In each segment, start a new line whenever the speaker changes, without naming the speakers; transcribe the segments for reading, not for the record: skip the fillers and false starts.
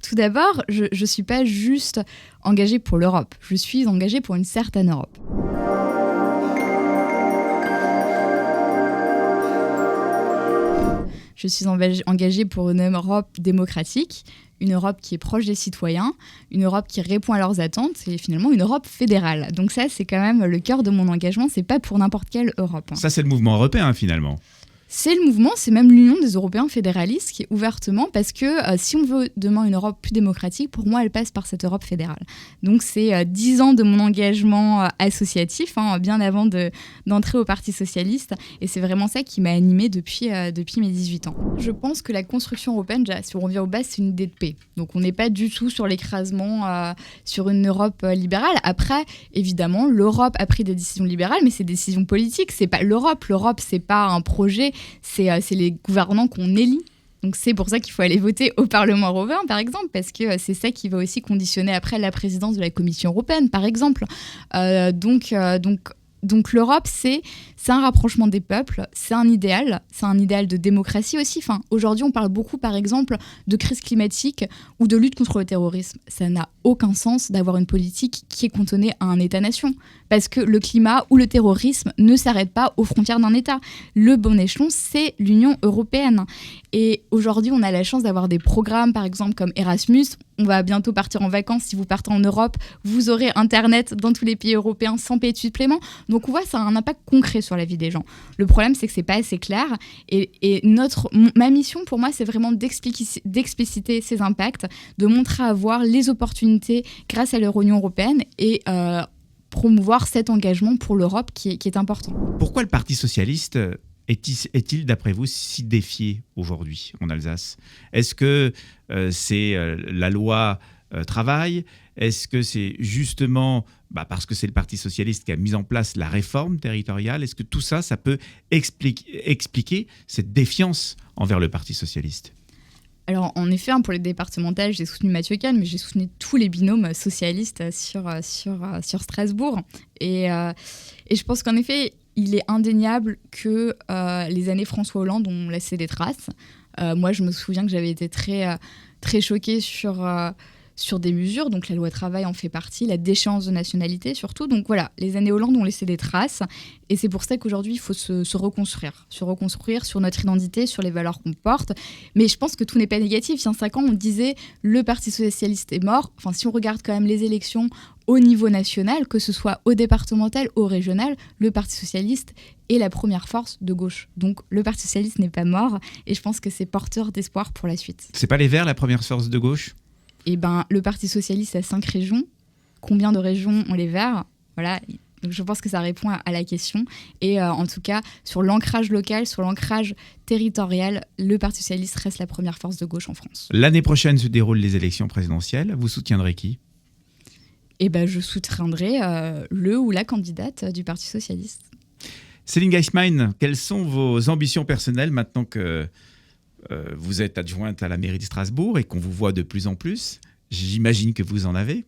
tout d'abord, je ne suis pas juste engagée pour l'Europe, je suis engagée pour une certaine Europe. Je suis engagée pour une Europe démocratique, une Europe qui est proche des citoyens, une Europe qui répond à leurs attentes et finalement une Europe fédérale. Donc ça, c'est quand même le cœur de mon engagement, c'est pas pour n'importe quelle Europe.
Ça, c'est le mouvement européen finalement.
C'est le mouvement, c'est même l'Union des Européens fédéralistes qui est ouvertement, parce que si on veut demain une Europe plus démocratique, pour moi, elle passe par cette Europe fédérale. Donc c'est 10 ans de mon engagement associatif, bien avant d'entrer au Parti socialiste, et c'est vraiment ça qui m'a animée depuis mes 18 ans. Je pense que la construction européenne, déjà, si on revient au bas, c'est une idée de paix. Donc on n'est pas du tout sur l'écrasement sur une Europe libérale. Après, évidemment, l'Europe a pris des décisions libérales, mais c'est des décisions politiques, c'est pas l'Europe. L'Europe, c'est pas un projet. C'est les gouvernants qu'on élit. Donc c'est pour ça qu'il faut aller voter au Parlement européen, par exemple, parce que c'est ça qui va aussi conditionner après la présidence de la Commission européenne, par exemple. Donc l'Europe, c'est un rapprochement des peuples, c'est un idéal de démocratie aussi. Enfin, aujourd'hui, on parle beaucoup, par exemple, de crise climatique ou de lutte contre le terrorisme. Ça n'a aucun sens d'avoir une politique qui est cantonnée à un État-nation, parce que le climat ou le terrorisme ne s'arrêtent pas aux frontières d'un État. Le bon échelon, c'est l'Union européenne. Et aujourd'hui, on a la chance d'avoir des programmes, par exemple, comme Erasmus. On va bientôt partir en vacances. Si vous partez en Europe, vous aurez Internet dans tous les pays européens sans payer de supplément. Donc on voit, ça a un impact concret sur la vie des gens. Le problème, c'est que c'est pas assez clair. Et ma mission, pour moi, c'est vraiment d'expliciter ces impacts, de montrer à voir les opportunités grâce à l'Union européenne et promouvoir cet engagement pour l'Europe qui est important.
Pourquoi le Parti socialiste est-il, d'après vous, si défié aujourd'hui en Alsace ? Est-ce que c'est la loi travail ? Est-ce que c'est justement parce que c'est le Parti socialiste qui a mis en place la réforme territoriale ? Est-ce que tout ça, ça peut expliquer cette défiance envers le Parti socialiste ?
Alors, en effet, pour les départementales, j'ai soutenu Mathieu Kahn, mais j'ai soutenu tous les binômes socialistes sur Strasbourg. Et je pense qu'en effet, il est indéniable que les années François Hollande ont laissé des traces. Moi, je me souviens que j'avais été très, très choquée sur des mesures. Donc, la loi travail en fait partie, la déchéance de nationalité surtout. Donc, voilà, les années Hollande ont laissé des traces. Et c'est pour ça qu'aujourd'hui, il faut se reconstruire sur notre identité, sur les valeurs qu'on porte. Mais je pense que tout n'est pas négatif. Il y a 5 ans, on disait le Parti socialiste est mort. Enfin, si on regarde quand même les élections au niveau national, que ce soit au départemental, au régional, le Parti socialiste est la première force de gauche. Donc le Parti socialiste n'est pas mort et je pense que c'est porteur d'espoir pour la suite.
C'est pas les Verts la première force de gauche ?
Eh ben, le Parti socialiste a 5 régions. Combien de régions ont les Verts ? Voilà. Donc je pense que ça répond à la question. Et en tout cas, sur l'ancrage local, sur l'ancrage territorial, le Parti socialiste reste la première force de gauche en France.
L'année prochaine se déroulent les élections présidentielles. Vous soutiendrez qui ?
Eh ben, je soutiendrai le ou la candidate du Parti socialiste.
Céline Geismain, quelles sont vos ambitions personnelles maintenant que vous êtes adjointe à la mairie de Strasbourg et qu'on vous voit de plus en plus ? J'imagine que vous en avez.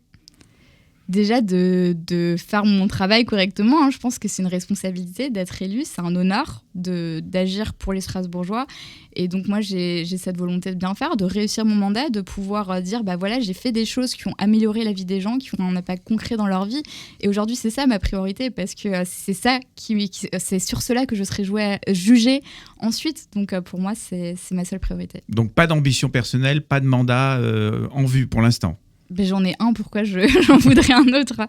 Déjà, de faire mon travail correctement. Je pense que c'est une responsabilité d'être élu. C'est un honneur d'agir pour les Strasbourgeois. Et donc, moi, j'ai cette volonté de bien faire, de réussir mon mandat, de pouvoir dire, voilà, j'ai fait des choses qui ont amélioré la vie des gens, qui ont un impact concret dans leur vie. Et aujourd'hui, c'est ça ma priorité, parce que c'est ça c'est sur cela que je serai jugée ensuite. Donc, pour moi, c'est ma seule priorité.
Donc, pas d'ambition personnelle, pas de mandat en vue pour l'instant ?
Ben, j'en ai un, pourquoi j'en voudrais un autre ?